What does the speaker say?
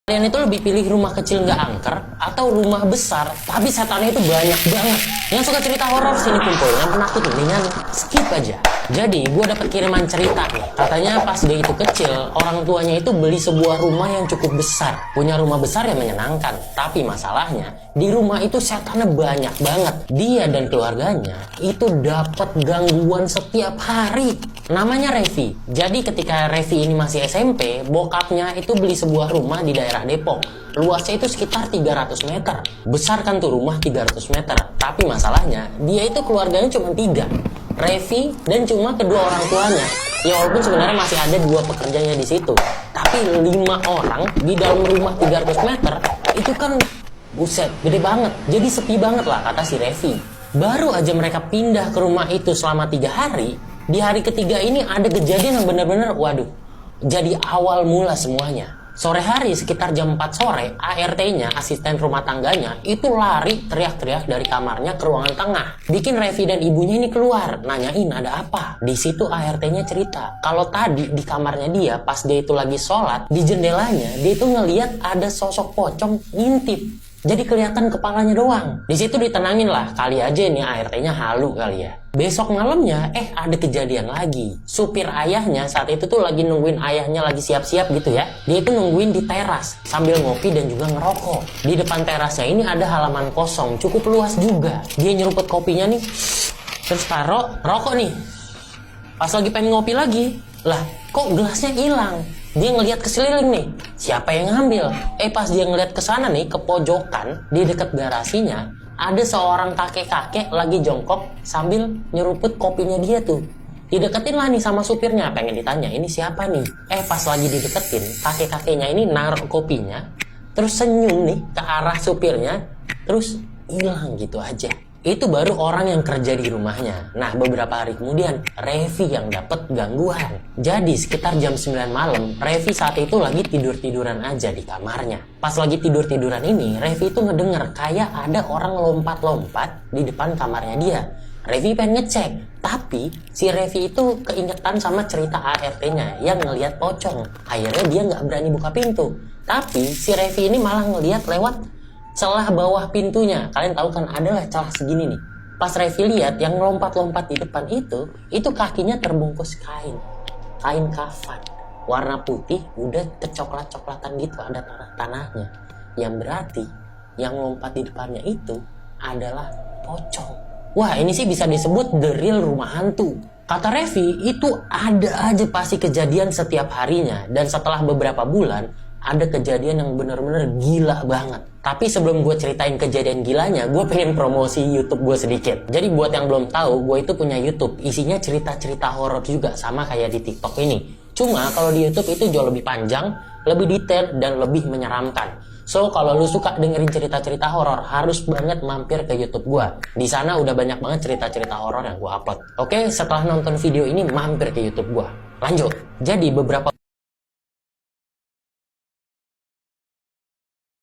Kalian itu lebih pilih rumah kecil nggak angker atau rumah besar tapi setannya itu banyak banget? Yang suka cerita horor sini kumpul, yang penakut mendingan skip aja. Jadi gue dapat kiriman cerita nih. Katanya pas dia itu kecil, orang tuanya itu beli sebuah rumah yang cukup besar. Punya rumah besar yang menyenangkan, tapi masalahnya di rumah itu setannya banyak banget. Dia dan keluarganya itu dapat gangguan setiap hari. Namanya Revi. Jadi ketika Revi ini masih SMP, bokapnya itu beli sebuah rumah di daerah Depok. Luasnya itu sekitar 300 meter. Besar kan tuh rumah 300 meter. Tapi masalahnya, dia itu keluarganya cuma 3. Revi dan cuma kedua orang tuanya. Ya walaupun sebenarnya masih ada 2 pekerjanya di situ. Tapi 5 orang di dalam rumah 300 meter, itu kan buset, gede banget. Jadi sepi banget lah kata si Revi. Baru aja mereka pindah ke rumah itu selama 3 hari. Di hari ketiga ini ada kejadian yang benar-benar waduh, jadi awal mula semuanya. Sore hari sekitar jam 4 sore, ART-nya, asisten rumah tangganya, itu lari teriak-teriak dari kamarnya ke ruangan tengah. Bikin Revi dan ibunya ini keluar, nanyain ada apa. Di situ ART-nya cerita, kalau tadi di kamarnya dia, pas dia itu lagi sholat, di jendelanya, dia itu ngeliat ada sosok pocong ngintip. Jadi kelihatan kepalanya doang. Di situ ditenangin lah, kali aja nih ART-nya halu kali ya. Besok malamnya, ada kejadian lagi. Supir ayahnya saat itu tuh lagi nungguin ayahnya lagi siap-siap gitu ya. Dia itu nungguin di teras sambil ngopi dan juga ngerokok. Di depan terasnya ini ada halaman kosong, cukup luas juga. Dia nyeruput kopinya nih, terus taruh rokok nih. Pas lagi pengen ngopi lagi, lah kok gelasnya hilang? Dia ngelihat ke sekeliling nih, siapa yang ngambil? Pas dia ngelihat ke sana nih, ke pojokan di dekat garasinya, ada seorang kakek-kakek lagi jongkok sambil nyeruput kopinya dia tuh. Dideketin lah nih sama supirnya, pengen ditanya ini siapa nih? Pas lagi dideketin, kakek-kakeknya ini naruh kopinya, terus senyum nih ke arah supirnya, terus hilang gitu aja. Itu baru orang yang kerja di rumahnya. Nah, beberapa hari kemudian, Revi yang dapat gangguan. Jadi, sekitar jam 9 malam, Revi saat itu lagi tidur-tiduran aja di kamarnya. Pas lagi tidur-tiduran ini, Revi itu ngedenger kayak ada orang lompat-lompat di depan kamarnya dia. Revi pengen ngecek, tapi si Revi itu keingetan sama cerita ART-nya yang ngelihat pocong. Akhirnya dia nggak berani buka pintu. Tapi si Revi ini malah ngelihat lewat celah bawah pintunya. Kalian tahu kan adalah celah segini nih. Pas Revi lihat yang lompat-lompat di depan itu kakinya terbungkus kain kafan warna putih, udah kecoklat-coklatan gitu, ada tanah-tanahnya. Yang berarti yang lompat di depannya itu adalah pocong. Wah, ini sih bisa disebut the real rumah hantu. Kata Revi, itu ada aja pasti kejadian setiap harinya. Dan setelah beberapa bulan, ada kejadian yang benar-benar gila banget. Tapi sebelum gue ceritain kejadian gilanya, gue pengen promosi YouTube gue sedikit. Jadi buat yang belum tahu, gue itu punya YouTube. Isinya cerita-cerita horor juga, sama kayak di TikTok ini. Cuma kalau di YouTube itu jauh lebih panjang, lebih detail, dan lebih menyeramkan. So, kalau lu suka dengerin cerita-cerita horor, harus banget mampir ke YouTube gue. Di sana udah banyak banget cerita-cerita horor yang gue upload. Oke, setelah nonton video ini, mampir ke YouTube gue. Lanjut. Jadi beberapa